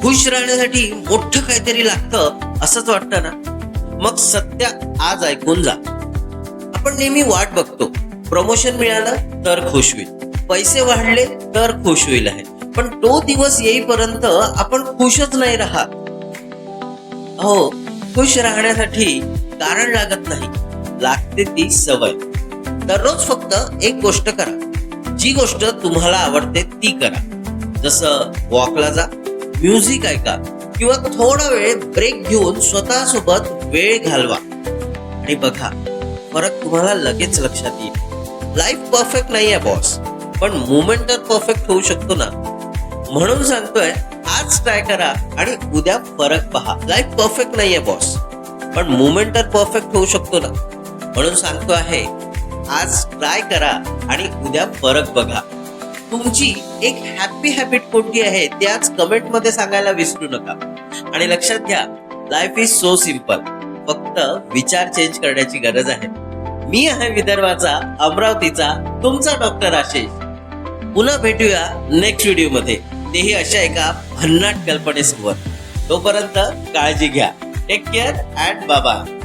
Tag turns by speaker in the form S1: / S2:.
S1: खुश राहण्यासाठी मोठं काहीतरी लागतं असंच वाटतं ना? मग सत्य आज ऐकून जा. आपण नेहमी वाट बघतो, प्रमोशन मिळालं तर खुश होईल, पैसे वाढले तर खुश होईल आहे, पण तो दिवस येईपर्यंत आपण खुशच नाही राहत. हो, खुश राहण्यासाठी कारण लागत नाही, लागते ती सवय. दररोज फक्त एक गोष्ट करा, जी गोष्ट तुम्हाला आवडते ती करा. जसं वॉकला जा, म्युझिक ऐका किंवा थोडा वेळ ब्रेक घेऊन स्वतःसोबत वेळ घालवा आणि बघा, फरक तुम्हाला लगेच लक्षात येईल. लाईफ परफेक्ट नाहीये बॉस, पण मुवमेंट तर परफेक्ट होऊ शकतो ना. म्हणून सांगतोय, आज ट्राय करा आणि उद्या फरक पहा. लाईफ परफेक्ट नाहीये बॉस, पण मुवमेंट तर परफेक्ट होऊ शकतो ना. म्हणून सांगतो आहे, आज ट्राय करा आणि उद्या फरक बघा. तुमची एक हॅपी हॅबिट कोणती आहे ते आज कमेंट मध्ये सांगायला विसरू नका. आणि लक्षात घ्या, लाईफ इज सो सिम्पल, फक्त विचार चेंज करण्याची गरज आहे. मी आहे विदर्भाचा, अमरावतीचा तुमचा डॉक्टर आशिष. पुन्हा भेटूया नेक्स्ट व्हिडिओ मध्ये, तेही अशा एका भन्नाट कल्पनेसोबत. तोपर्यंत काळजी घ्या. Take care and bye bye.